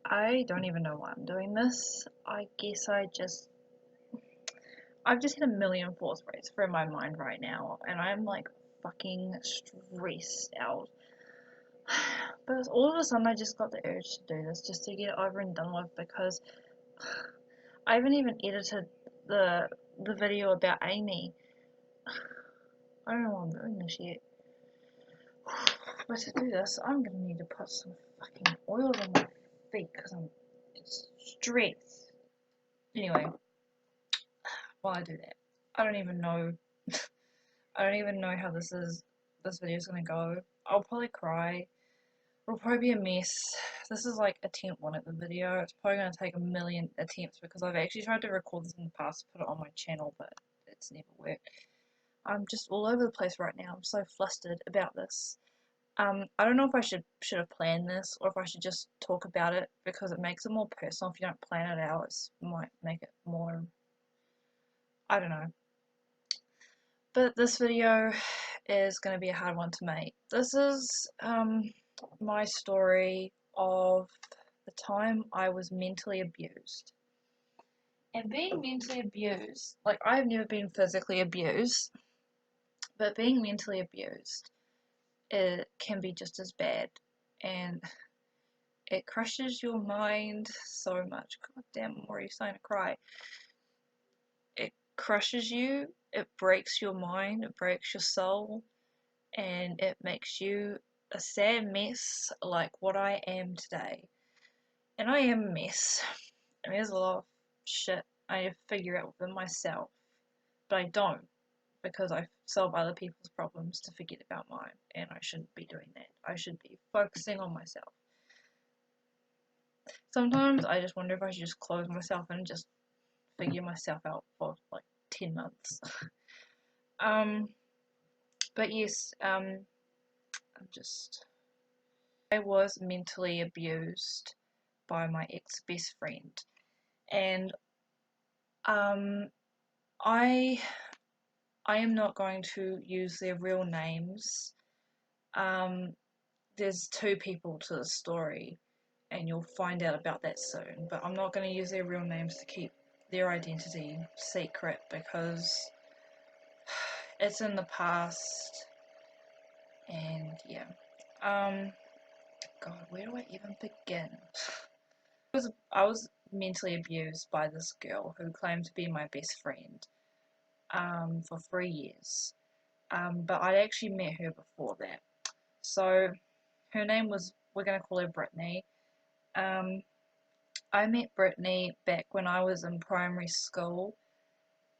I don't even know why I'm doing this. I guess I've just had a million thoughts race through my mind right now, and I'm like fucking stressed out. But all of a sudden, I just got the urge to do this just to get it over and done with because I haven't even edited the video about Amy. I don't know why I'm doing this yet. But to do this, I'm gonna need to put some fucking oil on my feet because I'm just stressed. Anyway, while I do that, I don't even know. I don't even know how this video is gonna go. I'll probably cry. It'll probably be a mess. This is like attempt one at the video. It's probably gonna take a million attempts because I've actually tried to record this in the past to put it on my channel, but it's never worked. I'm just all over the place right now. I'm so flustered about this. I don't know if I should have planned this or if I should just talk about it because it makes it more personal. If you don't plan it out, it might make it more. I don't know. But this video is going to be a hard one to make. This is my story of the time I was mentally abused. And being mentally abused, like I've never been physically abused, but being mentally abused, it can be just as bad. And it crushes your mind so much. God damn, I'm already starting to cry. It crushes you, it breaks your mind, it breaks your soul, and it makes you a sad mess like what I am today. And I am a mess. And there's a lot of shit I need to figure out within myself. But I don't, because I solve other people's problems to forget about mine. And I shouldn't be doing that. I should be focusing on myself. Sometimes I just wonder if I should just close myself and just figure myself out for like 10 months. But yes, I was mentally abused by my ex-best friend, and I am not going to use their real names. There's two people to the story, and you'll find out about that soon, but I'm not going to use their real names to keep their identity secret because it's in the past, and yeah. God, where do I even begin? I was mentally abused by this girl who claimed to be my best friend for 3 years. But I'd actually met her before that. So her name was, we're going to call her Brittany. I met Brittany back when I was in primary school,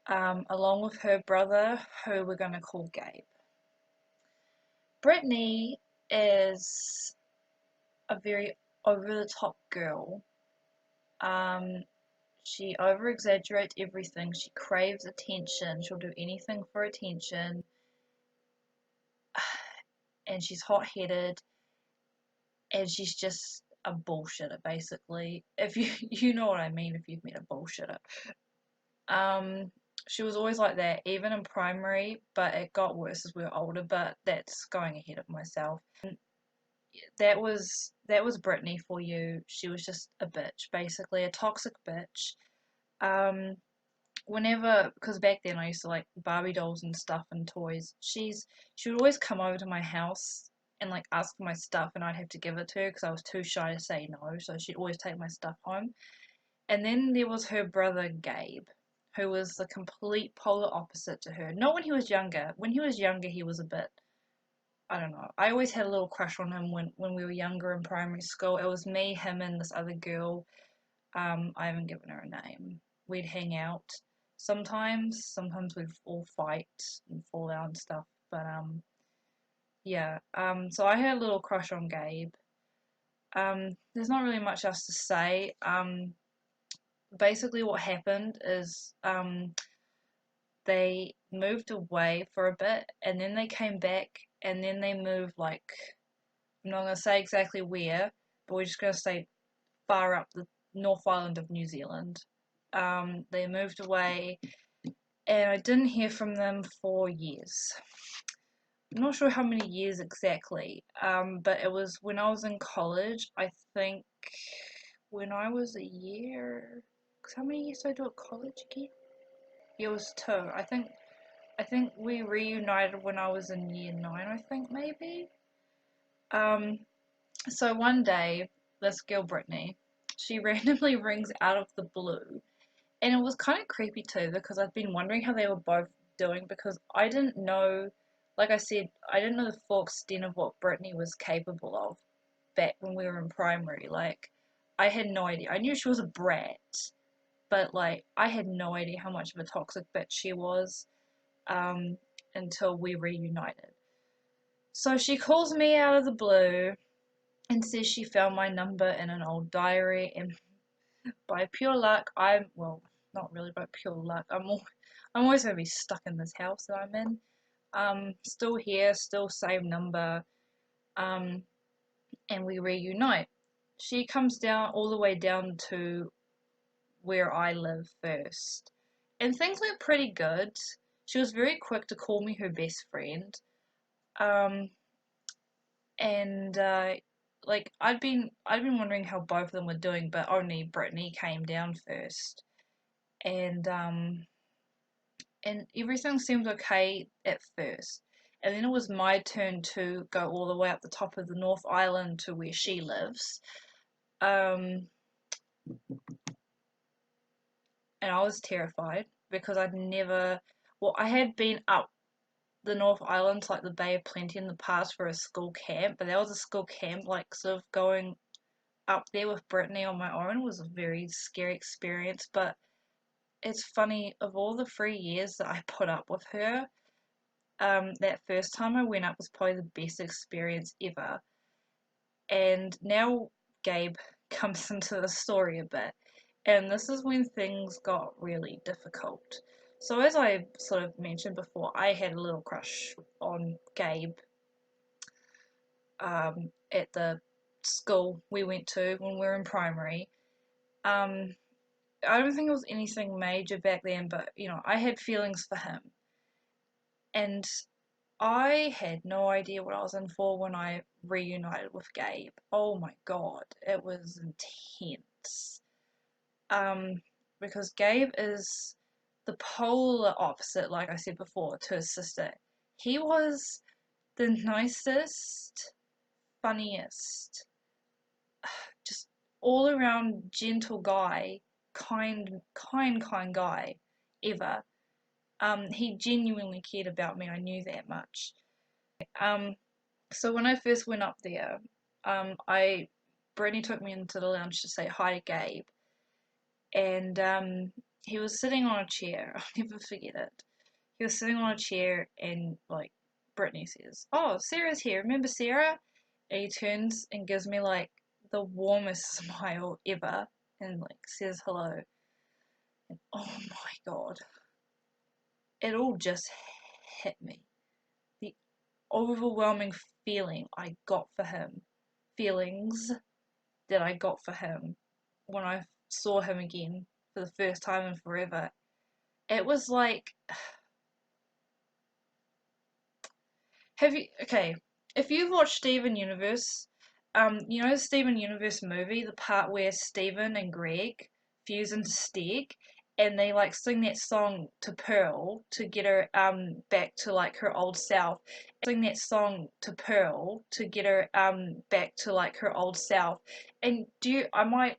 along with her brother, who we're going to call Gabe. Brittany is a very over-the-top girl. She over-exaggerates everything. She craves attention. She'll do anything for attention. And she's hot-headed. And she's just a bullshitter, basically. If you know what I mean, if you've met a bullshitter. She was always like that, even in primary, but it got worse as we were older, but that's going ahead of myself. That was Brittany for you. She was just a bitch, basically, a toxic bitch. Whenever, because back then I used to like Barbie dolls and stuff and toys, she would always come over to my house and like ask for my stuff, and I'd have to give it to her because I was too shy to say no, so she'd always take my stuff home. And then there was her brother Gabe, who was the complete polar opposite to her. Not when he was younger. When he was younger, he was a bit, I don't know. I always had a little crush on him when we were younger in primary school. It was me, him, and this other girl. I haven't given her a name. We'd hang out sometimes we'd all fight and fall out and stuff, but yeah, so I had a little crush on Gabe. There's not really much else to say. Basically what happened is they moved away for a bit and then they came back and then they moved, like, I'm not going to say exactly where, but we're just going to say far up the North Island of New Zealand. They moved away and I didn't hear from them for years. I'm not sure how many years exactly, but it was when I was in college. I think when I was a year. Cause how many years did I do at college again? Yeah, it was 2. I think we reunited when I was in year 9. I think maybe. Um. So one day, this girl Brittany, she randomly rings out of the blue, and it was kind of creepy too because I've been wondering how they were both doing because I didn't know. Like I said, I didn't know the full extent of what Brittany was capable of back when we were in primary. Like, I had no idea. I knew she was a brat, but like, I had no idea how much of a toxic bitch she was um, until we reunited. So she calls me out of the blue and says she found my number in an old diary, and by pure luck, well, not really by pure luck, I'm always going to be stuck in this house that I'm in. Still here, still same number, um, and we reunite. She comes down all the way down to where I live first, and things went pretty good. She was very quick to call me her best friend, um, and like I'd been wondering how both of them were doing, but only Brittany came down first, and everything seemed okay at first. And then it was my turn to go all the way up the top of the North Island to where she lives. Um, and I was terrified because I had been up the North Island to like the Bay of Plenty in the past for a school camp, but that was a school camp, like sort of going up there with Brittany on my own was a very scary experience. But it's funny, of all the 3 years that I put up with her, that first time I went up was probably the best experience ever. And now Gabe comes into the story a bit, and this is when things got really difficult. So, as I sort of mentioned before, I had a little crush on Gabe at the school we went to when we were in primary. Um, I don't think it was anything major back then, but I had feelings for him. And I had no idea what I was in for when I reunited with Gabe. Oh my god, it was intense. Um, because Gabe is the polar opposite, like I said before, to his sister. He was the nicest, funniest, just all around gentle guy, kind guy ever. He genuinely cared about me. I knew that much. Um, so when I first went up there, I Brittany took me into the lounge to say hi to Gabe, and he was sitting on a chair. I'll never forget it. He was sitting on a chair, and like Brittany says, "Oh, Sarah's here. Remember Sarah?" And he turns and gives me like the warmest smile ever, and like says hello. And oh my god, it all just hit me. The overwhelming feeling I got for him, feelings that I got for him when I saw him again for the first time in forever. It was like, okay, if you've watched Steven Universe, the Steven Universe movie, the part where Steven and Greg fuse into Steg, and they like sing that song to Pearl to get her back to like her old self. Sing that song to Pearl to get her back to like her old self. And I might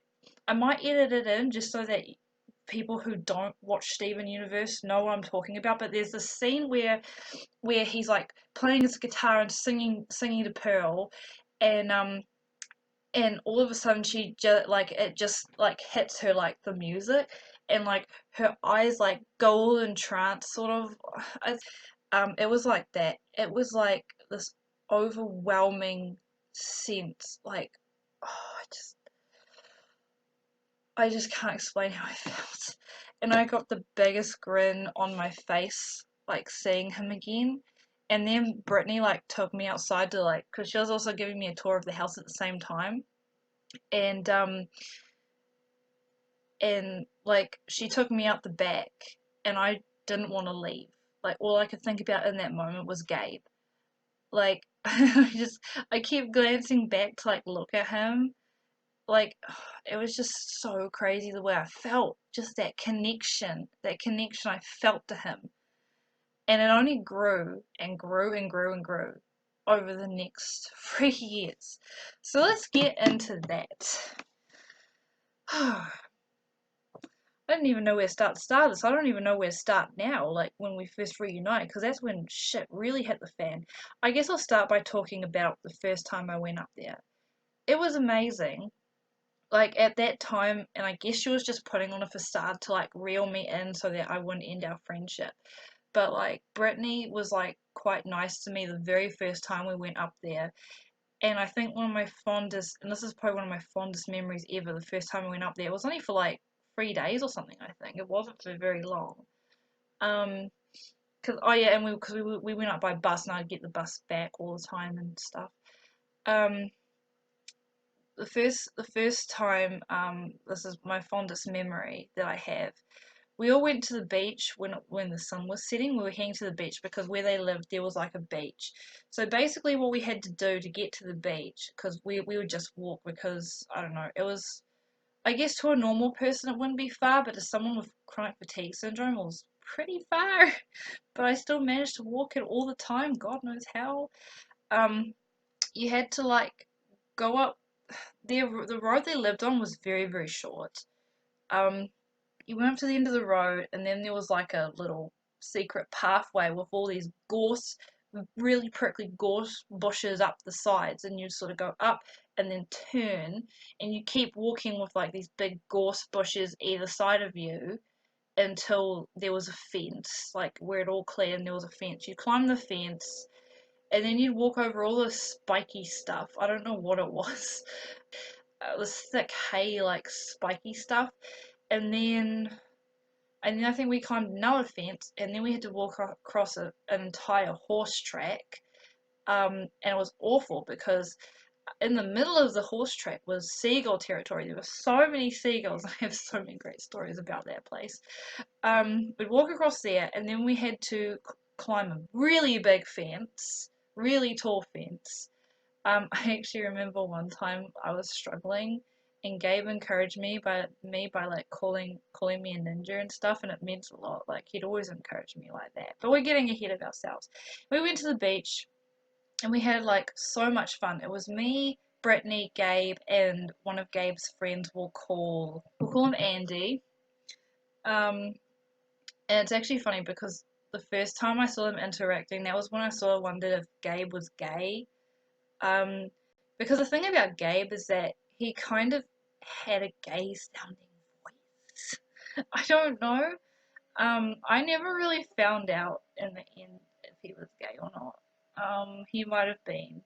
edit it in just so that people who don't watch Steven Universe know what I'm talking about. But there's this scene where he's like playing his guitar and singing to Pearl, and all of a sudden she just like it just like hits her like the music, and like her eyes like go all in trance sort of. It was like that. It was like this overwhelming sense, like oh, I just can't explain how I felt. And I got the biggest grin on my face, like seeing him again. And then Brittany like took me outside to like, cause she was also giving me a tour of the house at the same time. And like she took me out the back, and I didn't want to leave. Like all I could think about in that moment was Gabe. Like I kept glancing back to like look at him, like, it was just so crazy the way I felt, just that connection I felt to him. And it only grew and grew and grew and grew over the next 3 years. So let's get into that. I don't even know where to start this. I don't even know where to start now, like when we first reunited, because that's when shit really hit the fan. I guess I'll start by talking about the first time I went up there. It was amazing. Like at that time, and I guess she was just putting on a facade to like reel me in so that I wouldn't end our friendship. But like Brittany was like quite nice to me the very first time we went up there. And I think one of my fondest, and this is probably one of my fondest memories ever, the first time I went up there, it was only for like 3 days or something, I think. It wasn't for very long. Um, cause, oh yeah, and cause we went up by bus and I'd get the bus back all the time and stuff. Um, the first time, this is my fondest memory that I have. We all went to the beach when the sun was setting. We were heading to the beach because where they lived there was like a beach. So basically, what we had to do to get to the beach, because we would just walk because I don't know, it was, I guess to a normal person it wouldn't be far, but to someone with chronic fatigue syndrome it was pretty far. But I still managed to walk it all the time. God knows how. Um, you had to like go up. The road they lived on was very very short. Um, you went up to the end of the road, and then there was like a little secret pathway with all these really prickly gorse bushes up the sides, and you sort of go up and then turn, and you keep walking with like these big gorse bushes either side of you until there was a fence, like where it all cleared and there was a fence. You climb the fence, and then you'd walk over all this spiky stuff. I don't know what it was. It was thick hay, like spiky stuff, and then I think we climbed another fence, and then we had to walk across an entire horse track. And it was awful because in the middle of the horse track was seagull territory. There were so many seagulls. I have so many great stories about that place. We'd walk across there, and then we had to climb a really big fence, really tall fence. I actually remember one time I was struggling, and Gabe encouraged me by like calling me a ninja and stuff, and it meant a lot. Like he'd always encourage me like that. But we're getting ahead of ourselves. We went to the beach, and we had like so much fun. It was me, Brittany, Gabe, and one of Gabe's friends. We'll call him Andy. Um, and it's actually funny because the first time I saw them interacting, that was when I sort of wondered if Gabe was gay. Um, because the thing about Gabe is that he kind of had a gay sounding voice. I don't know. I never really found out in the end if he was gay or not. He might have been,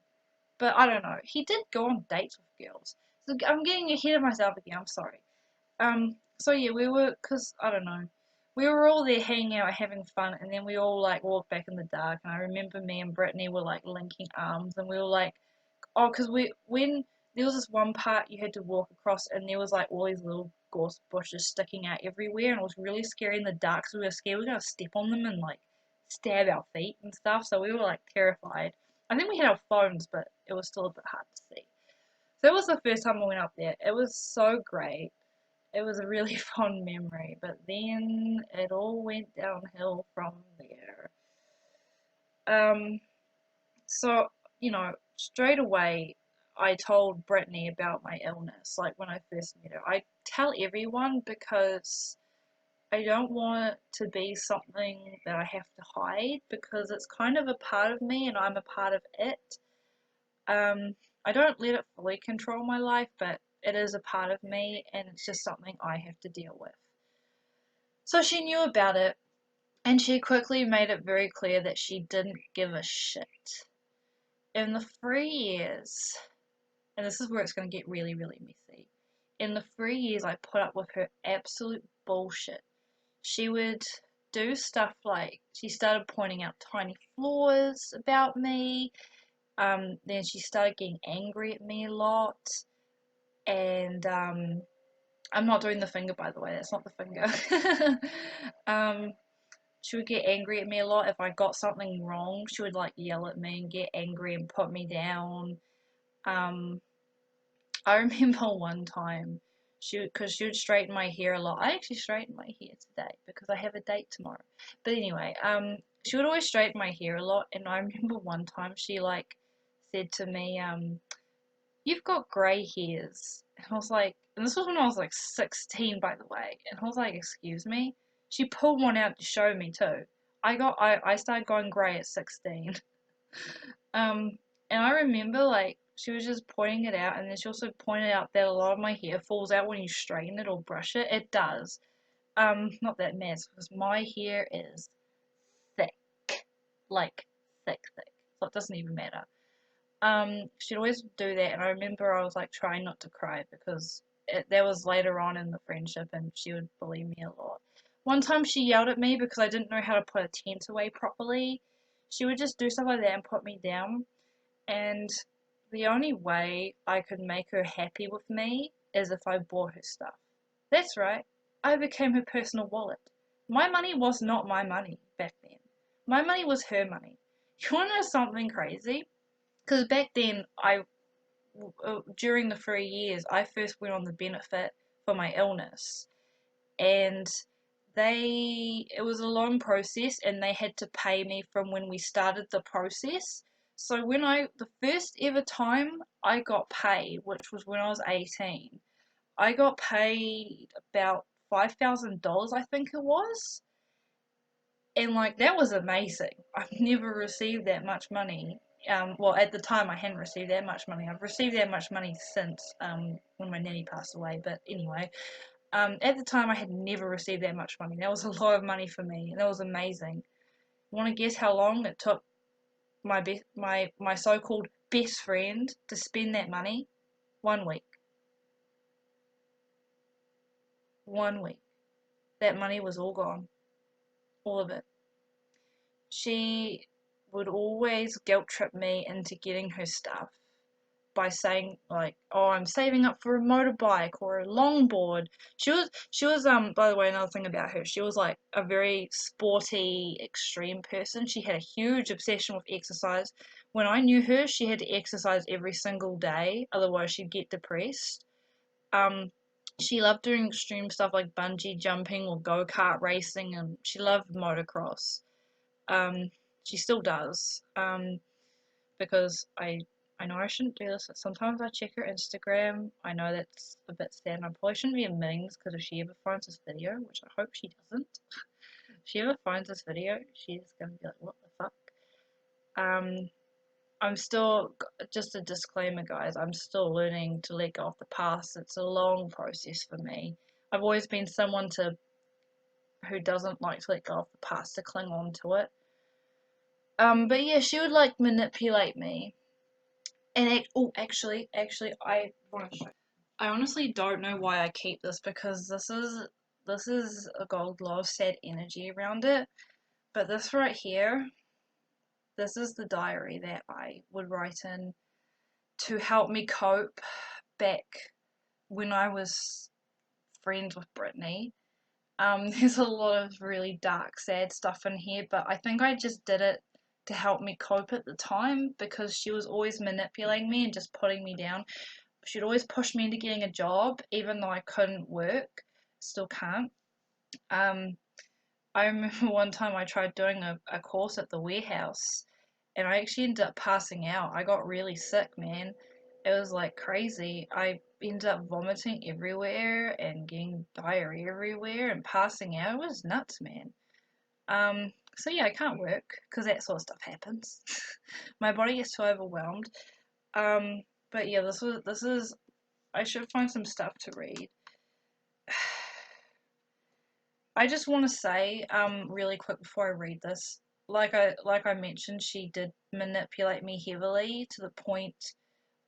but I don't know. He did go on dates with girls. So I'm getting ahead of myself again. I'm sorry. So yeah, cause I don't know, we were all there hanging out, having fun, and then we all like walked back in the dark. And I remember me and Brittany were like linking arms, and we were like, oh, cause when there was this one part you had to walk across, and there was like all these little gorse bushes sticking out everywhere, and it was really scary in the dark. So we were scared we were gonna step on them and like stab our feet and stuff. So we were like terrified. I think we had our phones, but it was still a bit hard to see. So that was the first time I went up there. It was so great. It was a really fond memory, but then it all went downhill from there. Um, so, straight away, I told Brittany about my illness, like when I first met her. I tell everyone because I don't want it to be something that I have to hide because it's kind of a part of me and I'm a part of it. Um, I don't let it fully control my life, but it is a part of me and it's just something I have to deal with. So she knew about it, and she quickly made it very clear that she didn't give a shit. In the 3 years, and this is where it's going to get really, really messy. In the 3 years, I put up with her absolute bullshit. She would do stuff like she started pointing out tiny flaws about me. Then she started getting angry at me a lot, and I'm not doing the finger, by the way. That's not the finger. um, she would get angry at me a lot if I got something wrong. She would like yell at me and get angry and put me down. Um, I remember one time because she would straighten my hair a lot. I actually straightened my hair today because I have a date tomorrow. But anyway, she would always straighten my hair a lot, and I remember one time she like said to me, "You've got grey hairs," and I was like, and this was when I was like 16, by the way, and I was like, "Excuse me?" She pulled one out to show me too. I started going grey at 16. Um, and I remember like she was just pointing it out, and then she also pointed out that a lot of my hair falls out when you straighten it or brush it. It does. Not that matters because my hair is thick, like thick, so it doesn't even matter. She'd always do that, and I remember I was like trying not to cry because that was later on in the friendship, and she would bully me a lot. One time she yelled at me because I didn't know how to put a tent away properly. She would just do stuff like that and put me down. And the only way I could make her happy with me is if I bought her stuff. That's right, I became her personal wallet. My money was not my money back then. My money was her money. You wanna know something crazy? Because back then, during the 3 years, I first went on the benefit for my illness, and it was a long process, and they had to pay me from when we started the process. So the first ever time I got paid, which was when I was 18, I got paid about $5,000, I think it was. And like that was amazing. I've never received that much money. Well, at the time I hadn't received that much money. I've received that much money since when my nanny passed away. But anyway, at the time I had never received that much money. That was a lot of money for me, and that was amazing. Want to guess how long it took my so-called best friend to spend that money? 1 week. 1 week. That money was all gone, all of it. She would always guilt trip me into getting her stuff by saying like, "Oh, I'm saving up for a motorbike or a longboard." She was by the way, another thing about her, she was like a very sporty, extreme person. She had a huge obsession with exercise. When I knew her, she had to exercise every single day, otherwise she'd get depressed. Um, she loved doing extreme stuff like bungee jumping or go-kart racing, and she loved motocross. Um, she still does. Because I know I shouldn't do this, but sometimes I check her Instagram. I know that's a bit sad, and I probably shouldn't be admitting this because if she ever finds this video, which I hope she doesn't, if she ever finds this video, she's gonna be like, "What the fuck?" Um, I'm still, just a disclaimer, guys. I'm still learning to let go of the past. It's a long process for me. I've always been someone who doesn't like to let go of the past, to cling on to it. But yeah, she would like manipulate me. And actually, I want to show. I honestly don't know why I keep this because this is a gold lot of sad energy around it. But this right here, this is the diary that I would write in to help me cope back when I was friends with Brittany. There's a lot of really dark, sad stuff in here, but I think I just did it to help me cope at the time because she was always manipulating me and just putting me down. She'd always push me into getting a job, even though I couldn't work. Still can't. Um, I remember one time I tried doing a course at the warehouse, and I actually ended up passing out. I got really sick, man. It was like crazy. I ended up vomiting everywhere and getting diarrhea everywhere and passing out. It was nuts, man. So yeah, I can't work because that sort of stuff happens. My body gets too overwhelmed. Um, but yeah, this is I should find some stuff to read. I just want to say, really quick before I read this, like I mentioned, she did manipulate me heavily to the point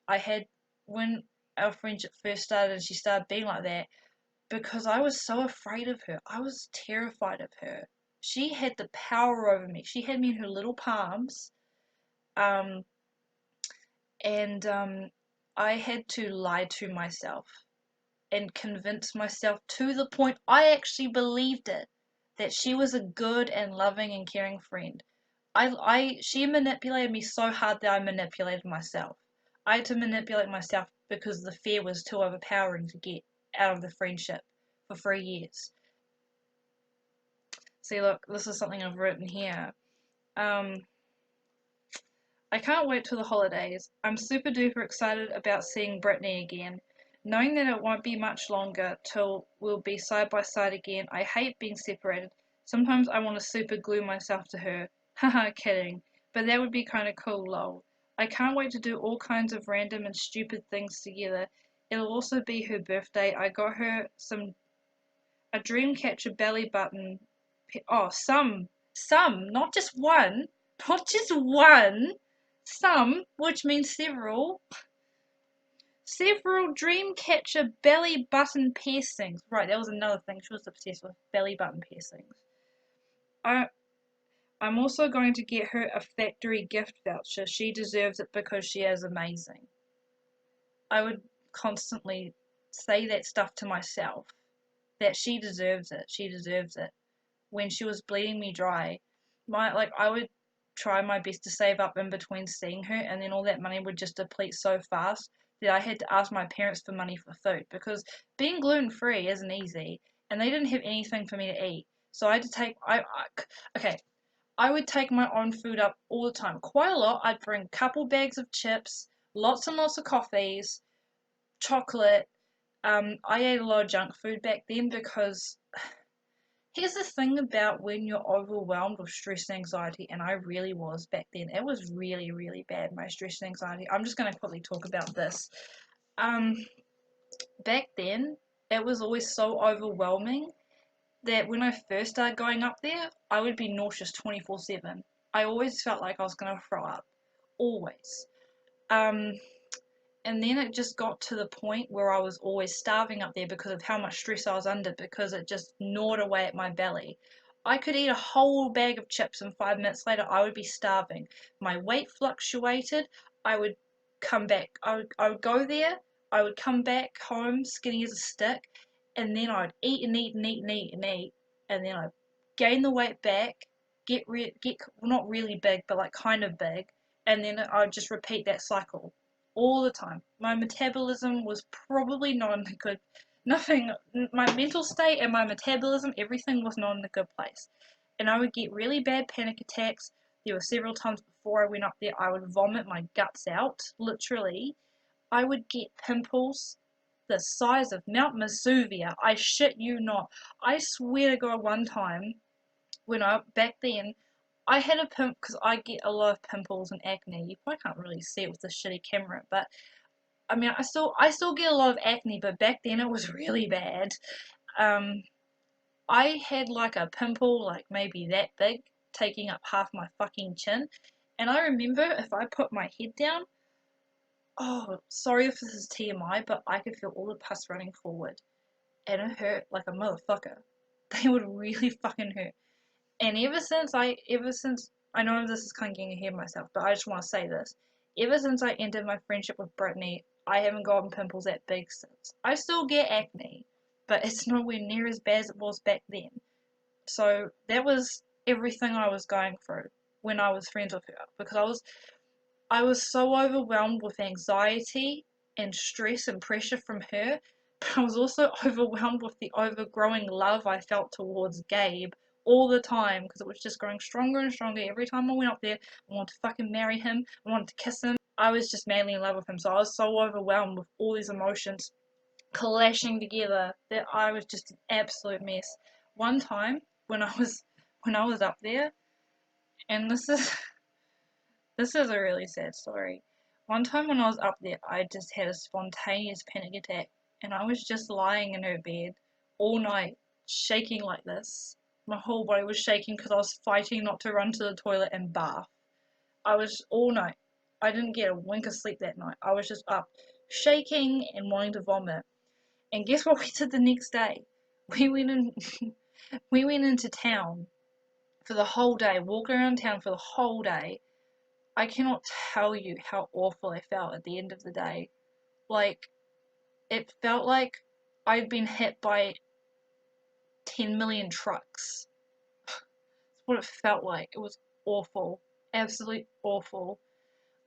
I had when our friendship first started and she started being like that because I was so afraid of her. I was terrified of her. She had the power over me. She had me in her little palms, um, and I had to lie to myself and convince myself to the point I actually believed it that she was a good and loving and caring friend. She manipulated me so hard that I manipulated myself. I had to manipulate myself because the fear was too overpowering to get out of the friendship for 3 years. See, look, this is something I've written here. I can't wait till the holidays. I'm super duper excited about seeing Brittany again. Knowing that it won't be much longer till we'll be side by side again, I hate being separated. Sometimes I want to super glue myself to her. Haha, kidding. But that would be kinda cool, lol. I can't wait to do all kinds of random and stupid things together. It'll also be her birthday. I got her a Dreamcatcher belly button. Oh, some, not just one, not just one. Some, which means several Dreamcatcher belly button piercings. Right, that was another thing. She was obsessed with belly button piercings. I, I'm also going to get her a factory gift voucher. She deserves it because she is amazing. I would constantly say that stuff to myself. That she deserves it. She deserves it. When she was bleeding me dry, I would try my best to save up in between seeing her, and then all that money would just deplete so fast that I had to ask my parents for money for food because being gluten free isn't easy, and they didn't have anything for me to eat. So I had to take okay. I would take my own food up all the time, quite a lot. I'd bring a couple bags of chips, lots and lots of coffees, chocolate. I ate a lot of junk food back then because here's the thing about when you're overwhelmed with stress and anxiety, and I really was back then. It was really, really bad, my stress and anxiety. I'm just going to quickly talk about this. Um, Back then, it was always so overwhelming that when I first started going up there, I would be nauseous 24/7. I always felt like I was going to throw up. Always. Um, and then it just got to the point where I was always starving up there because of how much stress I was under because it just gnawed away at my belly. I could eat a whole bag of chips and 5 minutes later I would be starving. My weight fluctuated. I would come back. I would go there. I would come back home skinny as a stick, and then I'd eat and eat and eat and eat and eat, and then I'd gain the weight back, get well, not really big but like kind of big, and then I'd just repeat that cycle all the time. My metabolism was probably not in a good, nothing, my mental state and my metabolism, everything was not in a good place. And I would get really bad panic attacks. There were several times before I went up there, I would vomit my guts out, literally. I would get pimples the size of Mount Vesuvia. I shit you not. I swear to God, one time, back then, I had a pimp because I get a lot of pimples and acne. You probably can't really see it with this shitty camera, but I mean, I still get a lot of acne, but back then it was really bad. Um, I had like a pimple, like maybe that big, taking up half my fucking chin, and I remember if I put my head down, oh, sorry if this is TMI, but I could feel all the pus running forward, and it hurt like a motherfucker. They would really fucking hurt. And ever since I know this is kind of getting ahead of myself, but I just want to say this. Ever since I ended my friendship with Brittany, I haven't gotten pimples that big since. I still get acne, but it's nowhere near as bad as it was back then. So that was everything I was going through when I was friends with her because I was so overwhelmed with anxiety and stress and pressure from her, but I was also overwhelmed with the overgrowing love I felt towards Gabe all the time because it was just growing stronger and stronger every time I went up there. I wanted to fucking marry him. I wanted to kiss him. I was just madly in love with him. So I was so overwhelmed with all these emotions clashing together that I was just an absolute mess. One time when I was up there, and this is a really sad story. One time when I was up there, I just had a spontaneous panic attack, and I was just lying in her bed all night, shaking like this. My whole body was shaking because I was fighting not to run to the toilet and bath. I was all night. I didn't get a wink of sleep that night. I was just up, shaking and wanting to vomit. And guess what we did the next day? We went in, we went into town for the whole day, walking around town for the whole day. I cannot tell you how awful I felt at the end of the day. Like, it felt like I'd been hit by 10 million trucks. That's what it felt like. It was awful. Absolutely awful.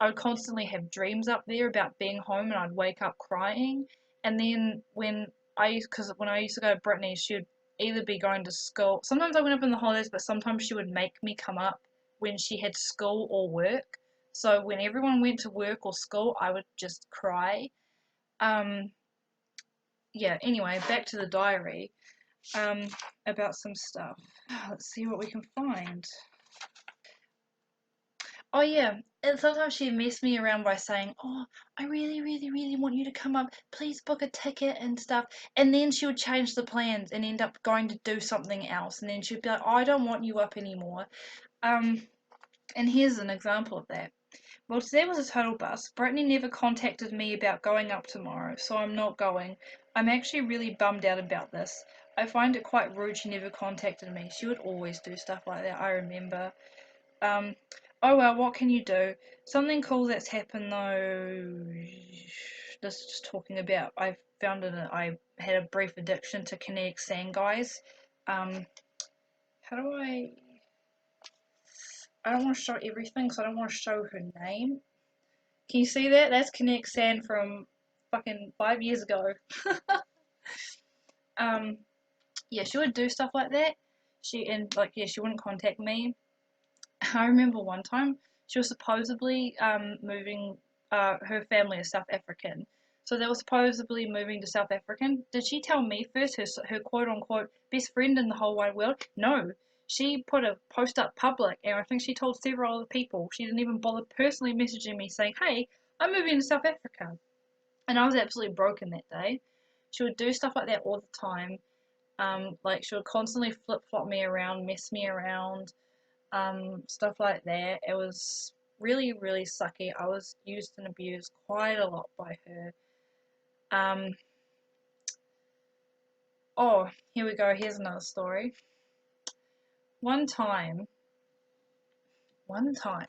I would constantly have dreams up there about being home, and I'd wake up crying. And then because when I used to go to Brittany, she would either be going to school. Sometimes I went up in the holidays, but sometimes she would make me come up when she had school or work. So when everyone went to work or school, I would just cry. Um, yeah. Anyway, back to the diary. Um, about some stuff. Let's see what we can find. Oh yeah, and sometimes she'd mess me around by saying, "Oh, I really, really, really want you to come up. Please book a ticket and stuff." And then she would change the plans and end up going to do something else. And then she'd be like, "Oh, I don't want you up anymore." Um, and here's an example of that. Well, today was a total bust. Brittany never contacted me about going up tomorrow, so I'm not going. I'm actually really bummed out about this. I find it quite rude she never contacted me. She would always do stuff like that, I remember. Um, oh well, what can you do? Something cool that's happened though. This is just talking about. I found it. I had a brief addiction to kinetic sand, guys. How do I? I don't want to show everything, so I don't want to show her name. Can you see that? That's kinetic sand from fucking 5 years ago. um, yeah, she would do stuff like that. She wouldn't contact me. I remember one time she was supposedly moving. Her family is South African, so they were supposedly moving to South African. Did she tell me first? Her quote unquote best friend in the whole wide world? No, she put a post up public, and I think she told several other people. She didn't even bother personally messaging me saying, "Hey, I'm moving to South Africa," and I was absolutely broken that day. She would do stuff like that all the time. Like she would constantly flip flop me around, mess me around, stuff like that. It was really, really sucky. I was used and abused quite a lot by her. Um, oh, here we go. Here's another story. One time, one time,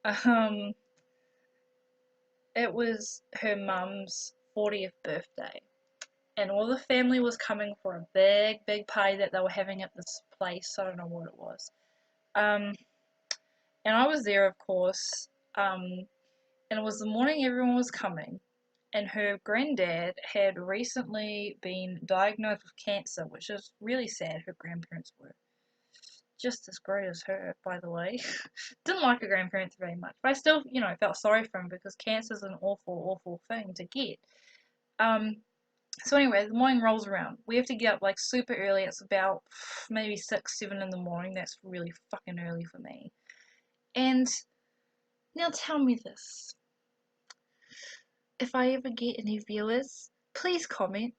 um, it was her mum's 40th birthday, and all the family was coming for a big, big party that they were having at this place. I don't know what it was. Um, and I was there, of course. And it was the morning everyone was coming, and her granddad had recently been diagnosed with cancer, which is really sad. Her grandparents were just as great as her, by the way. Didn't like her grandparents very much, but I still, felt sorry for him because cancer is an awful, awful thing to get. Um, so anyway, the morning rolls around. We have to get up like super early. It's about maybe 6, 7 in the morning. That's really fucking early for me. And now tell me this. If I ever get any viewers, please comment.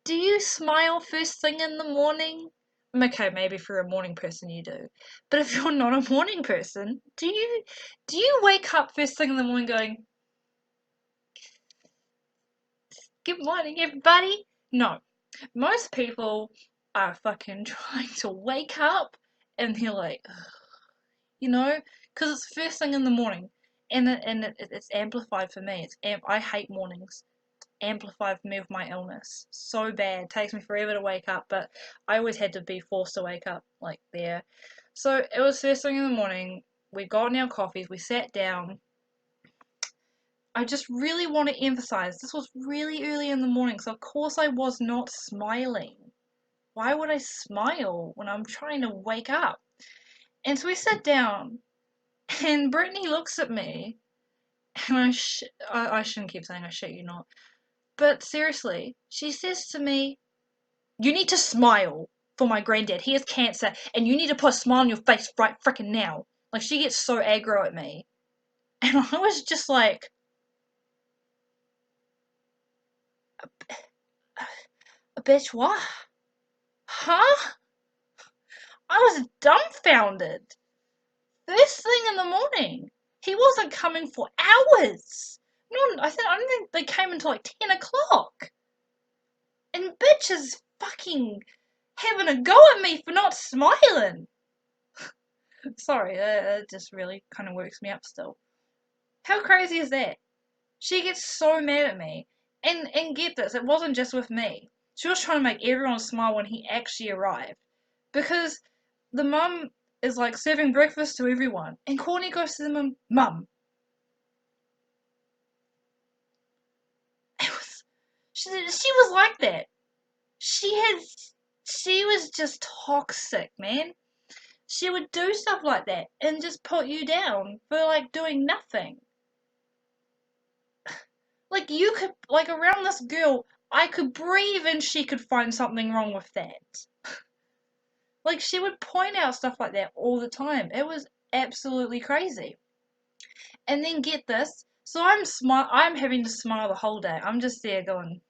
Do you smile first thing in the morning? Okay, maybe if you're a morning person you do. But if you're not a morning person, do you wake up first thing in the morning going, "Good morning, everybody"? No. Most people are fucking trying to wake up and they're like, because it's first thing in the morning, and it's amplified for me. I hate mornings. Amplified for me with my illness so bad. It takes me forever to wake up, but I always had to be forced to wake up like there. So it was first thing in the morning. We got in our coffees. We sat down. I just really want to emphasize this was really early in the morning, so of course I was not smiling. Why would I smile when I'm trying to wake up? And so we sat down, and Brittany looks at me, and I shouldn't keep saying I shit you not. But seriously, she says to me, "You need to smile for my granddad. He has cancer, and you need to put a smile on your face right frickin' now." Like, she gets so aggro at me. And I was just like, "A bitch, what? Huh?" I was dumbfounded. First thing in the morning. He wasn't coming for hours. No, I don't think they came until like 10 o'clock. And bitch is fucking having a go at me for not smiling. Sorry, that just really kind of works me up still. How crazy is that? She gets so mad at me. And get this, it wasn't just with me. She was trying to make everyone smile when he actually arrived. Because the mum is like serving breakfast to everyone. And Courtney goes to the mum, "Mum, She was like that. She was just toxic, man. She would do stuff like that and just put you down for like doing nothing. Like you could, like around this girl, I could breathe and she could find something wrong with that. Like she would point out stuff like that all the time. It was absolutely crazy. And then get this, so I'm having to smile the whole day. I'm just there going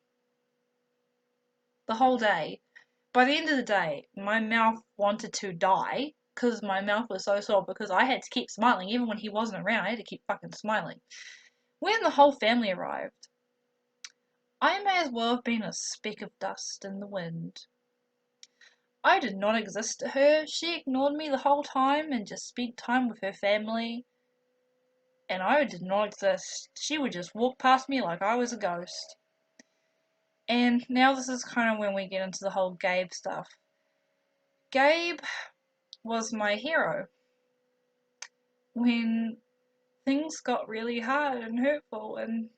the whole day. By the end of the day, my mouth wanted to die because my mouth was so sore because I had to keep smiling even when he wasn't around. I had to keep fucking smiling. When the whole family arrived, I may as well have been a speck of dust in the wind. I did not exist to her. She ignored me the whole time and just spent time with her family. And I did not exist. She would just walk past me like I was a ghost. And now this is kind of when we get into the whole Gabe stuff. Gabe was my hero. When things got really hard and hurtful and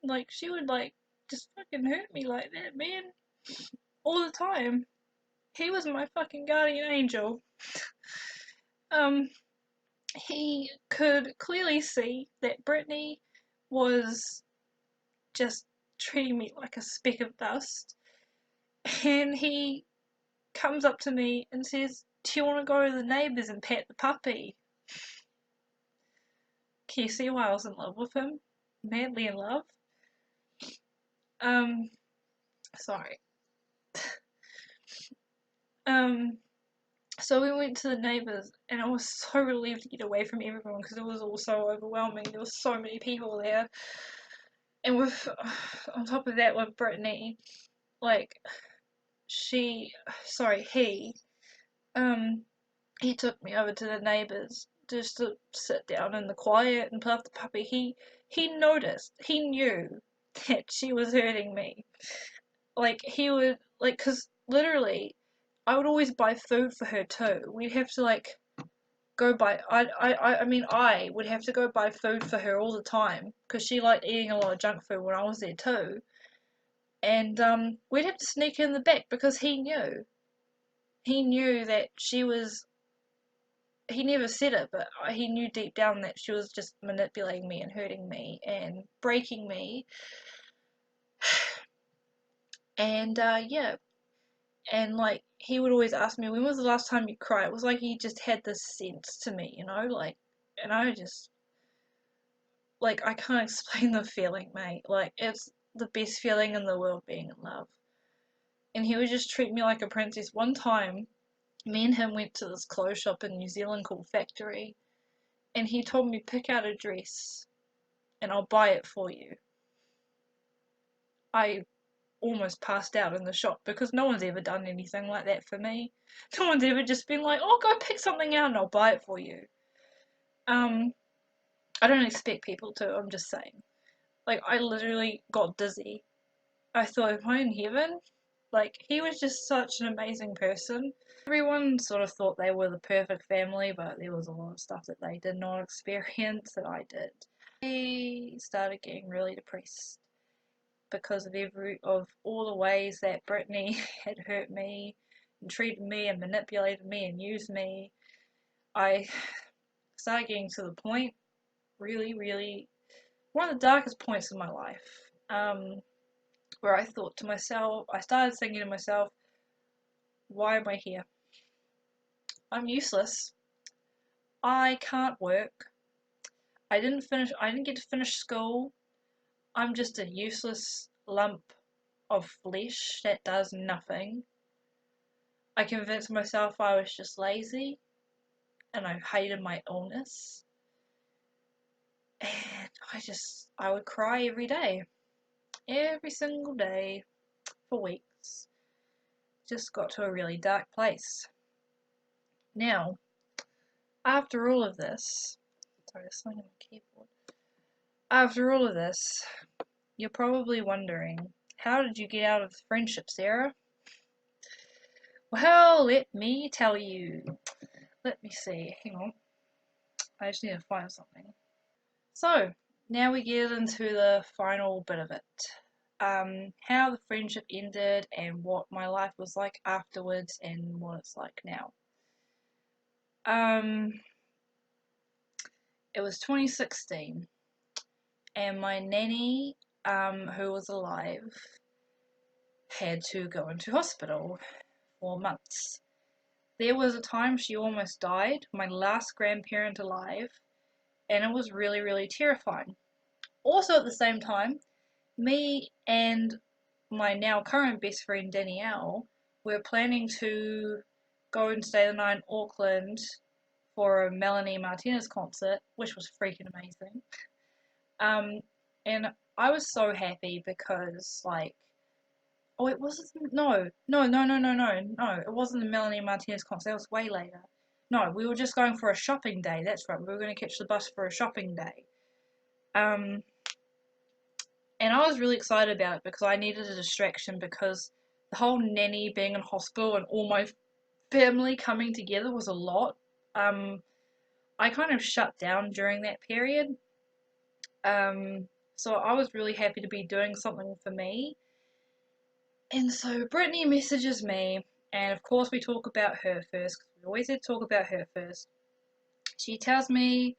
like she would like just fucking hurt me like that, man. All the time. He was my fucking guardian angel. Um, he could clearly see that Brittany was just treating me like a speck of dust. And he comes up to me and says, "Do you want to go to the neighbours and pet the puppy?" Can you see why I was in love with him? Madly in love. Um, sorry. So we went to the neighbours and I was so relieved to get away from everyone because it was all so overwhelming. There were so many people there. And with, on top of that, with Brittany, like, he took me over to the neighbours just to sit down in the quiet and play with the puppy. He noticed, he knew that she was hurting me. Like, he would, like, cause literally, I would always buy food for her too. We'd have to, like, go buy, I would have to go buy food for her all the time, cause she liked eating a lot of junk food when I was there too. And, we'd have to sneak in the back because he knew. He knew that she was, he never said it, but he knew deep down that she was just manipulating me and hurting me and breaking me. And, yeah. And, like, he would always ask me, when was the last time you cried? It was like he just had this sense to me, you know? Like, and I just, like, I can't explain the feeling, mate. Like, it's the best feeling in the world being in love. And he would just treat me like a princess. One time, me and him went to this clothes shop in New Zealand called Factory, and he told me, pick out a dress, and I'll buy it for you. I almost passed out in the shop because no one's ever done anything like that for me. No one's ever just been like, oh, go pick something out and I'll buy it for you. I don't expect people to, I'm just saying. Like, I literally got dizzy. I thought, am I in heaven? Like, he was just such an amazing person. Everyone sort of thought they were the perfect family, but there was a lot of stuff that they did not experience that I did. I started getting really depressed because of all the ways that Brittany had hurt me and treated me and manipulated me and used me. I started getting to the point, really, really, one of the darkest points in my life, where I thought to myself, I started thinking to myself, why am I here? I'm useless. I can't work. I didn't get to finish school. I'm just a useless lump of flesh that does nothing. I convinced myself I was just lazy and I hated my illness. And I would cry every day. Every single day for weeks. Just got to a really dark place. Now, after all of this, sorry, there's something on my keyboard. After all of this, you're probably wondering, how did you get out of the friendship, Sarah? Well, let me tell you. Let me see, hang on. I just need to find something. So, now we get into the final bit of it. how the friendship ended and what my life was like afterwards and what it's like now. Um, it was 2016, and my nanny, who was alive, had to go into hospital for months. There was a time she almost died, my last grandparent alive, and it was really, really terrifying. Also, at the same time, me and my now current best friend Danielle were planning to go and stay the night in Auckland for a Melanie Martinez concert, which was freaking amazing. Um, and I was so happy because, like, oh, it wasn't. No. It wasn't the Melanie Martinez concert. That was way later. No, we were just going for a shopping day. That's right. We were going to catch the bus for a shopping day. Um, and I was really excited about it because I needed a distraction because the whole nanny being in hospital and all my family coming together was a lot. I kind of shut down during that period. So I was really happy to be doing something for me. And so Brittany messages me, and of course we talk about her first, because we always did talk about her first. She tells me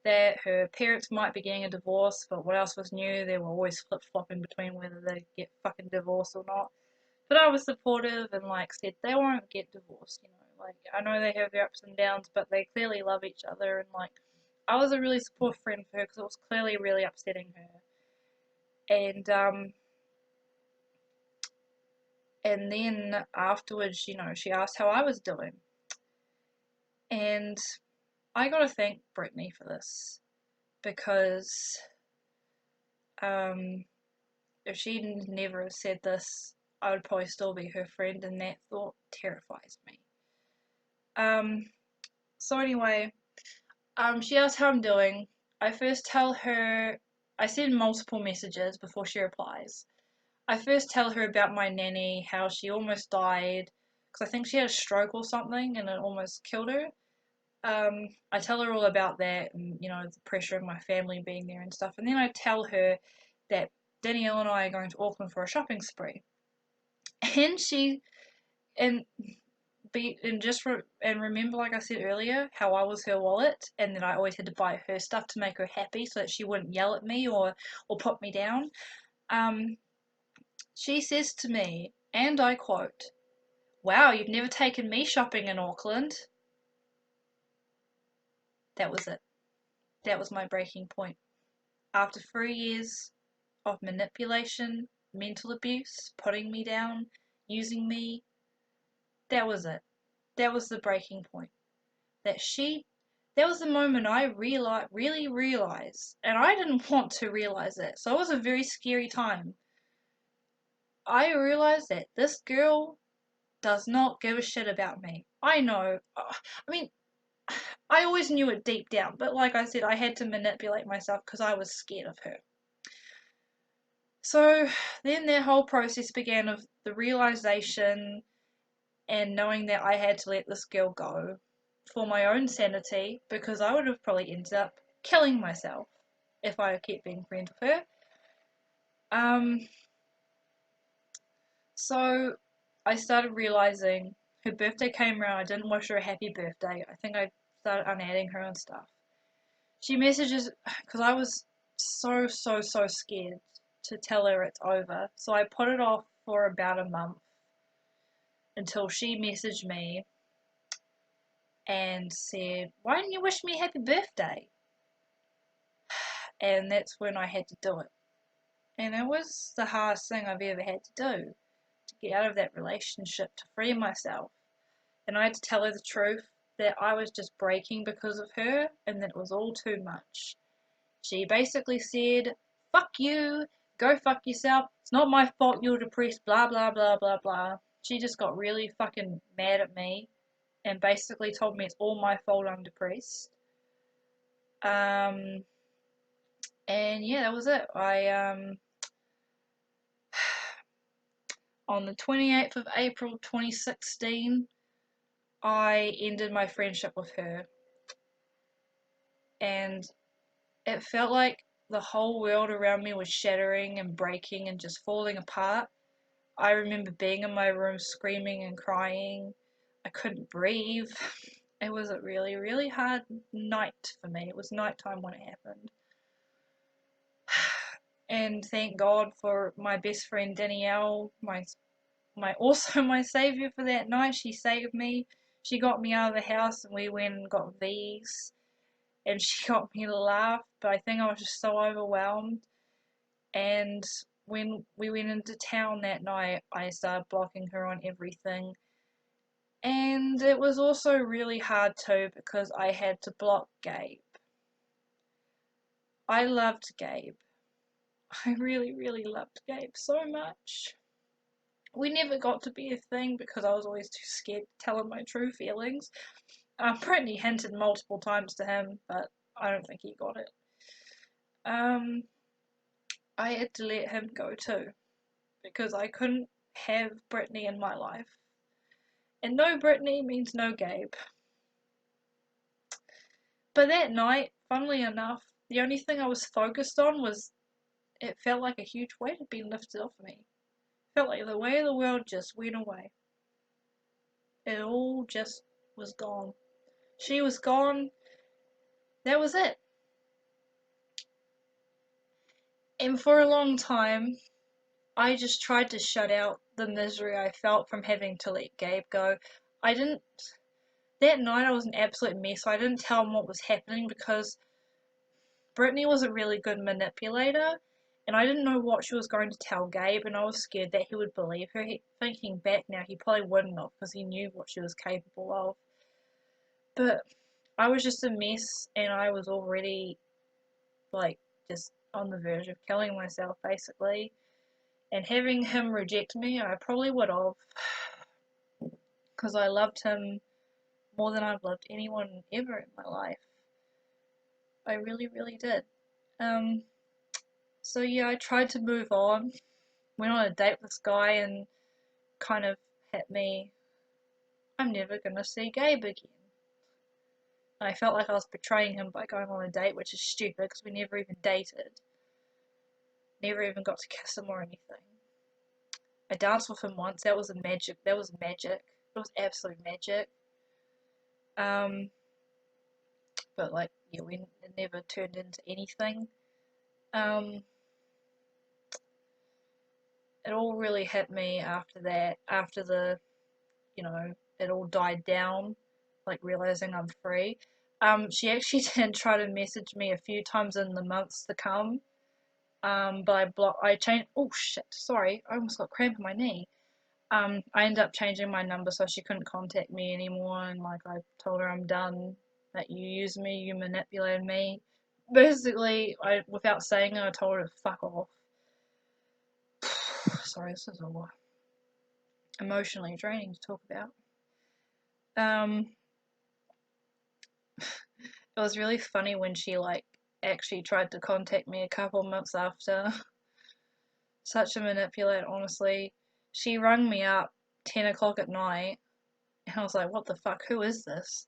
that her parents might be getting a divorce, but what else was new? They were always flip flopping between whether they get fucking divorced or not. But I was supportive and like said they won't get divorced, you know. Like I know they have their ups and downs, but they clearly love each other, and like I was a really supportive friend for her because it was clearly really upsetting her. And then afterwards, you know, she asked how I was doing, and I gotta thank Brittany for this because um, if she never said this, I would probably still be her friend, and that thought terrifies me. Um, so anyway, she asked how I'm doing. I first tell her, I send multiple messages before she replies. I first tell her about my nanny, how she almost died, because I think she had a stroke or something and it almost killed her. I tell her all about that and, you know, the pressure of my family being there and stuff. And then I tell her that Danielle and I are going to Auckland for a shopping spree. And she, and and remember, like I said earlier, how I was her wallet and that I always had to buy her stuff to make her happy so that she wouldn't yell at me or put me down. Um, she says to me, and I quote, "Wow, you've never taken me shopping in Auckland." That was it. That was my breaking point. After 3 years of manipulation, mental abuse, putting me down, using me, that was it. That was the breaking point. That she, that was the moment I really realized, and I didn't want to realize it, so it was a very scary time. I realized that this girl does not give a shit about me. I know. I mean, I always knew it deep down, but like I said, I had to manipulate myself because I was scared of her. So then their whole process began of the realization and knowing that I had to let this girl go for my own sanity because I would have probably ended up killing myself if I kept being friends with her. Um, so I started realizing her birthday came around. I didn't wish her a happy birthday. I think I started unadding her and stuff. She messages because I was so scared to tell her it's over. So I put it off for about a month until she messaged me and said, "Why didn't you wish me happy birthday?" And that's when I had to do it. And it was the hardest thing I've ever had to do to get out of that relationship, to free myself. And I had to tell her the truth that I was just breaking because of her and that it was all too much. She basically said, "Fuck you, go fuck yourself, it's not my fault you're depressed, blah blah blah blah blah." She just got really fucking mad at me and basically told me it's all my fault I'm depressed. Um, and yeah, that was it. On the 28th of April 2016, I ended my friendship with her. And it felt like the whole world around me was shattering and breaking and just falling apart. I remember being in my room screaming and crying. I couldn't breathe. It was a really, really hard night for me. It was nighttime when it happened. And thank God for my best friend Danielle, also my saviour for that night. She saved me. She got me out of the house and we went and got V's. And she got me to laugh, but I think I was just so overwhelmed. And when we went into town that night, I started blocking her on everything. And it was also really hard too because I had to block Gabe. I loved Gabe. I really, really loved Gabe so much. We never got to be a thing because I was always too scared to tell him my true feelings. Brittany hinted multiple times to him, but I don't think he got it. I had to let him go too because I couldn't have Brittany in my life. And no Brittany means no Gabe. But that night, funnily enough, the only thing I was focused on was it felt like a huge weight had been lifted off me. It felt like the weight of the world just went away. It all just was gone. She was gone. That was it. And for a long time, I just tried to shut out the misery I felt from having to let Gabe go. I didn't. That night I was an absolute mess. I didn't tell him what was happening because Brittany was a really good manipulator, and I didn't know what she was going to tell Gabe, and I was scared that he would believe her. Thinking back now, he probably wouldn't have because he knew what she was capable of. But I was just a mess, and I was already, like, just on the verge of killing myself, basically. And having him reject me, I probably would have, because I loved him more than I've loved anyone ever in my life. I really, really did. So yeah, I tried to move on. Went on a date with this guy and kind of hit me. I'm never gonna see Gabe again. And I felt like I was betraying him by going on a date, which is stupid because we never even dated. Never even got to kiss him or anything. I danced with him once. That was magic. That was magic. It was absolute magic. Um, but like, yeah, it never turned into anything. Um, it all really hit me after that. After it all died down, like realizing I'm free. She actually did try to message me a few times in the months to come. But I changed. Oh shit! Sorry, I almost got cramp in my knee. I ended up changing my number so she couldn't contact me anymore, and like I told her I'm done. That you used me, you manipulated me. Basically, without saying it, I told her to fuck off. Sorry, this is all emotionally draining to talk about. It was really funny when she like actually tried to contact me a couple months after. Such a manipulator, honestly. She rang me up 10 o'clock at night, and I was like, what the fuck, who is this?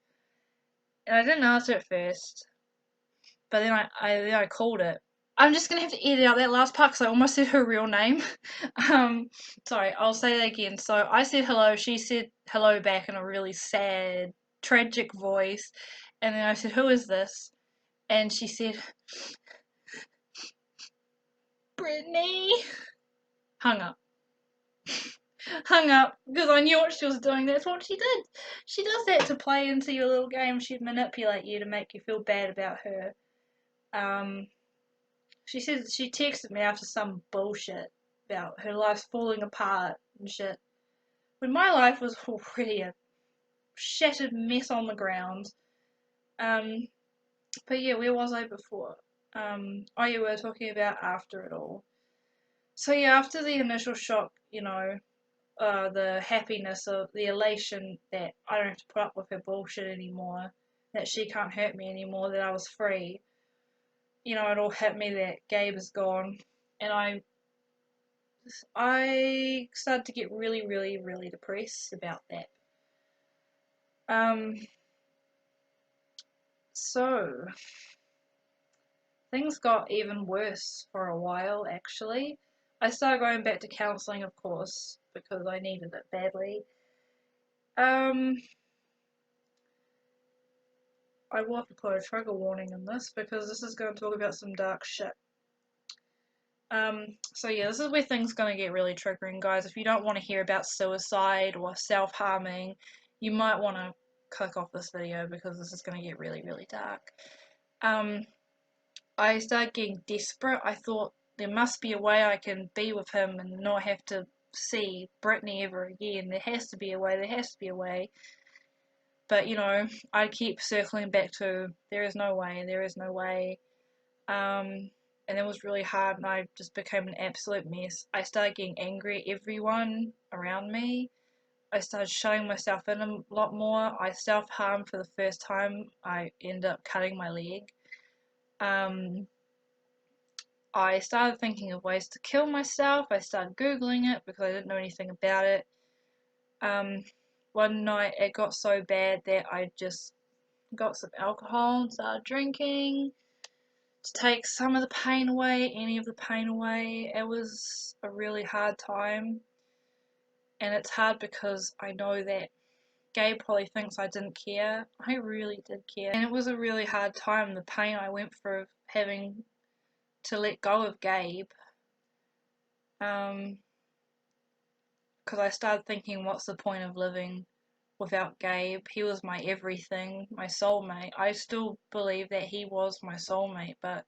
And I didn't answer at first, but then I called it. I'm just gonna have to edit out that last part because I almost said her real name. um, Sorry, I'll say that again. So I said hello, she said hello back in a really sad, tragic voice, and then I said, who is this? And she said, Brittany. Hung up. Hung up because I knew what she was doing. That's what she did. She does that to play into your little game. She'd manipulate you to make you feel bad about her. Um, she said she texted me after some bullshit about her life's falling apart and shit. When my life was already a shattered mess on the ground. Um, but yeah, where was I before? Oh yeah, we were talking about after it all. So yeah, after the initial shock, the happiness of the elation that I don't have to put up with her bullshit anymore, that she can't hurt me anymore, that I was free. It all hit me that Gabe is gone, and I started to get really, really, really depressed about that. Um, so things got even worse for a while actually. I started going back to counselling, of course, because I needed it badly. I will have to put a trigger warning in this because this is going to talk about some dark shit. So yeah, this is where things are going to get really triggering, guys. If you don't want to hear about suicide or self-harming, you might want to click off this video because this is going to get really, really dark. I started getting desperate. I thought there must be a way I can be with him and not have to see Brittany ever again. There has to be a way, there has to be a way. But, you know, I keep circling back to, there is no way, there is no way. And it was really hard and I just became an absolute mess. I started getting angry at everyone around me. I started shutting myself in a lot more. I self-harmed for the first time. I ended up cutting my leg. I started thinking of ways to kill myself. I started Googling it because I didn't know anything about it. One night it got so bad that I just got some alcohol and started drinking to take some of the pain away, any of the pain away. It was a really hard time. And it's hard because I know that Gabe probably thinks I didn't care. I really did care. And it was a really hard time, the pain I went through having to let go of Gabe. Because I started thinking, what's the point of living without Gabe? He was my everything, my soulmate. I still believe that he was my soulmate, but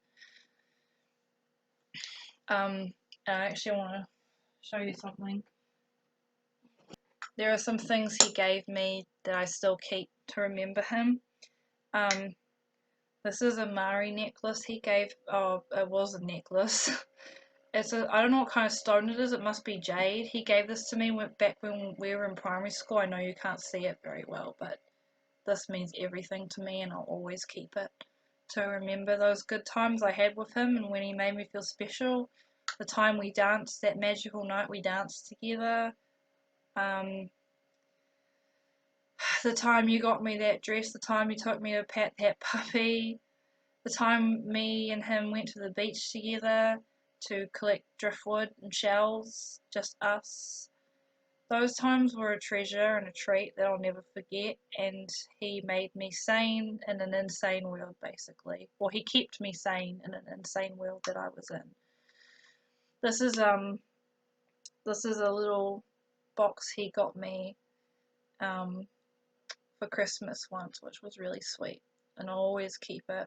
I actually want to show you something. There are some things he gave me that I still keep to remember him. This is a Mari necklace he gave. Oh, it was a necklace. It's a, I don't know what kind of stone it is. It must be jade. He gave this to me back when we were in primary school. I know you can't see it very well, but this means everything to me and I'll always keep it to remember those good times I had with him and when he made me feel special. The time we danced, that magical night we danced together. The time you got me that dress, the time you took me to pet that puppy, the time me and him went to the beach together to collect driftwood and shells, just us. Those times were a treasure and a treat that I'll never forget, and he made me sane in an insane world, basically. Well, he kept me sane in an insane world that I was in. This is a little box he got me for Christmas once, which was really sweet, and I'll always keep it.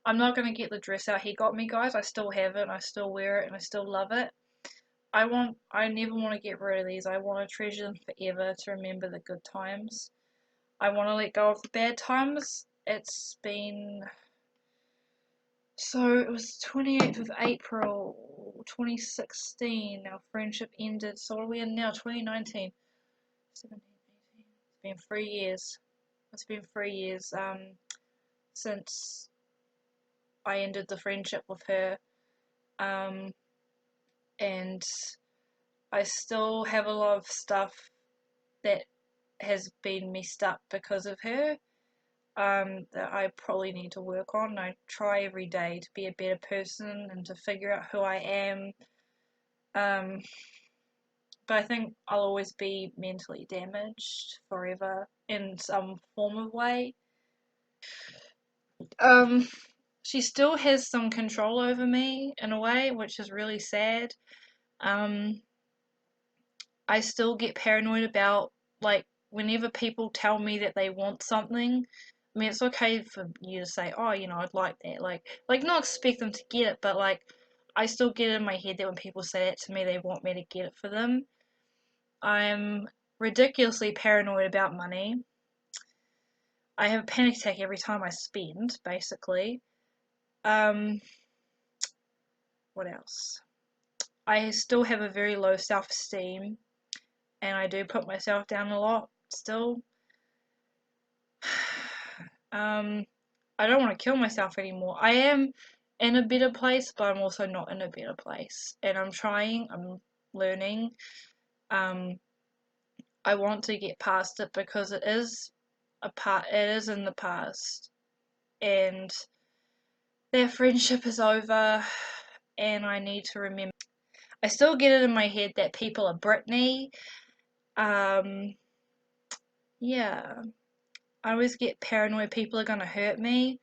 I'm not going to get the dress out he got me, guys. I still have it, and I still wear it, and I still love it. I never want to get rid of these. I want to treasure them forever to remember the good times. I want to let go of the bad times. It's been, so it was 28th of April 2016, our friendship ended. So what are we in now? 2019, 17, 18. It's been 3 years. It's been 3 years since I ended the friendship with her. And I still have a lot of stuff that has been messed up because of her, that I probably need to work on. I try every day to be a better person and to figure out who I am. But I think I'll always be mentally damaged forever in some form of way. She still has some control over me in a way, which is really sad. I still get paranoid about, like, whenever people tell me that they want something. I mean, it's okay for you to say, oh, you know, I'd like that. Like not expect them to get it, but, like, I still get it in my head that when people say that to me, they want me to get it for them. I'm ridiculously paranoid about money. I have a panic attack every time I spend, basically. What else? I still have a very low self-esteem, and I do put myself down a lot still. I don't want to kill myself anymore. I am in a better place, but I'm also not in a better place. And I'm trying, I'm learning. I want to get past it because it is it is in the past. And their friendship is over, and I need to remember. I still get it in my head that people are Britney. Yeah, I always get paranoid people are gonna hurt me.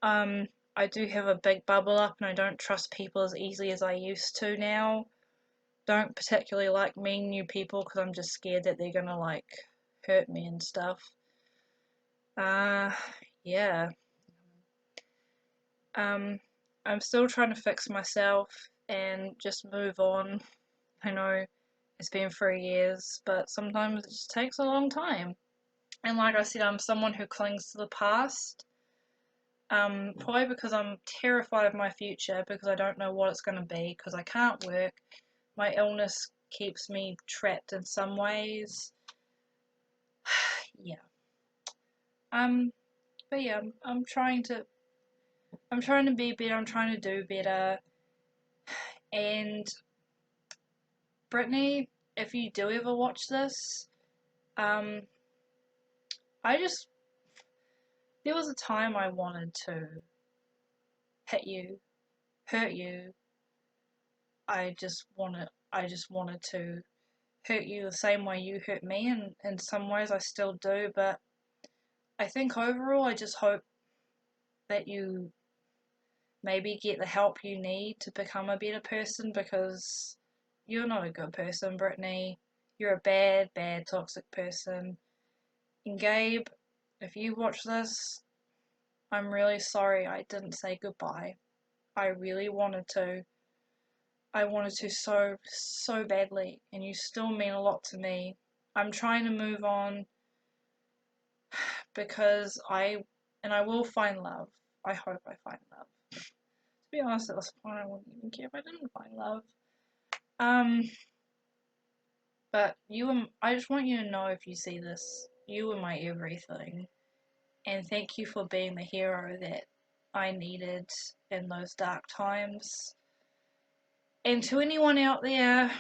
I do have a big bubble up, and I don't trust people as easily as I used to now. Don't particularly like meeting new people because I'm just scared that they're gonna like hurt me and stuff. Yeah. I'm still trying to fix myself and just move on. I know it's been 3 years, but sometimes it just takes a long time. And like I said, I'm someone who clings to the past. Probably because I'm terrified of my future because I don't know what it's going to be because I can't work. My illness keeps me trapped in some ways. Yeah. But yeah, I'm trying to be better. I'm trying to do better. And Brittany, if you do ever watch this, um, I just there was a time I wanted to hit you, hurt you. I just wanted to hurt you the same way you hurt me, and in some ways I still do. But I think overall, I just hope that you maybe get the help you need to become a better person because you're not a good person, Brittany. You're a bad, bad, toxic person. And Gabe, if you watch this, I'm really sorry I didn't say goodbye. I really wanted to. I wanted to so, so badly, and you still mean a lot to me. I'm trying to move on because I will find love. I hope I find love. To be honest, at this point, I wouldn't even care if I didn't find love. But I just want you to know if you see this, you were my everything. And thank you for being the hero that I needed in those dark times. And to anyone out there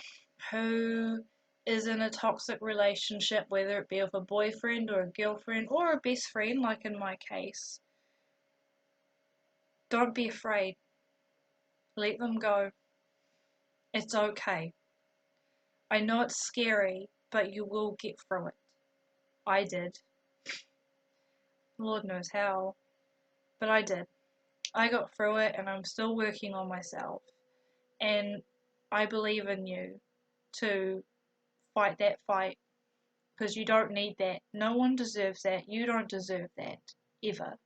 who is in a toxic relationship, whether it be with a boyfriend or a girlfriend or a best friend, like in my case, don't be afraid. Let them go. It's okay. I know it's scary, but you will get through it. I did. Lord knows how, but I did. I got through it and I'm still working on myself. And I believe in you to fight that fight because you don't need that. No one deserves that. You don't deserve that. Ever.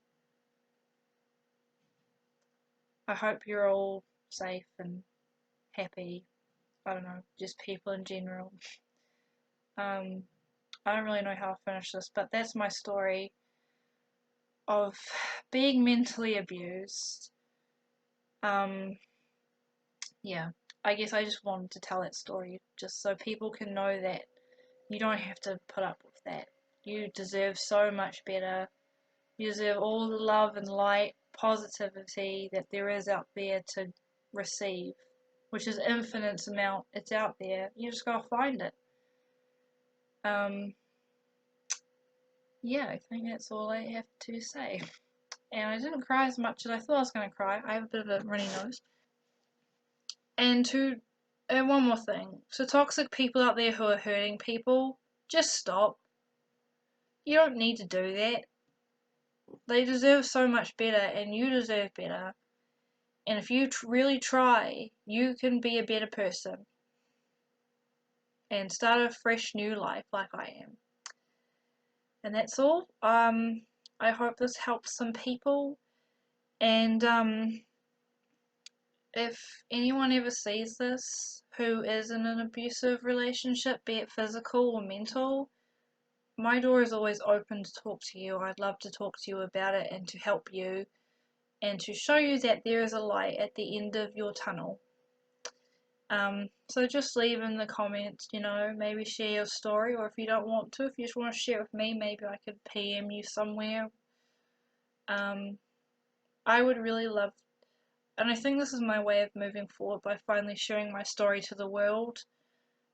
I hope you're all safe and happy. I don't know, just people in general. I don't really know how to finish this, but that's my story of being mentally abused. Yeah, I guess I just wanted to tell that story just so people can know that you don't have to put up with that. You deserve so much better. You deserve all the love and light, positivity that there is out there to receive, which is infinite amount. It's out there. You just gotta find it. Yeah, I think that's all I have to say. And I didn't cry as much as I thought I was gonna cry. I have a bit of a runny nose. And one more thing. To toxic people out there who are hurting people, just stop. You don't need to do that. They deserve so much better, and you deserve better. And if you really try, you can be a better person and start a fresh new life like I am. And that's all. I hope this helps some people. And if anyone ever sees this who is in an abusive relationship, be it physical or mental, my door is always open to talk to you. I'd love to talk to you about it and to help you and to show you that there is a light at the end of your tunnel. So just leave in the comments, maybe share your story, or if you don't want to, if you just want to share it with me, maybe I could PM you somewhere. I would really love, and I think this is my way of moving forward by finally sharing my story to the world,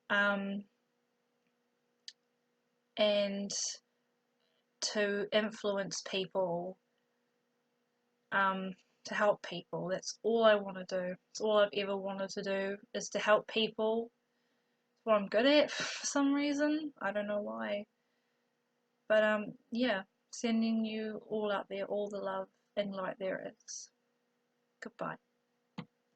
and to influence people, to help people. That's all I want to do. It's all I've ever wanted to do is to help people. It's what I'm good at for some reason. I don't know why. But yeah, sending you all out there all the love and light there is. Goodbye.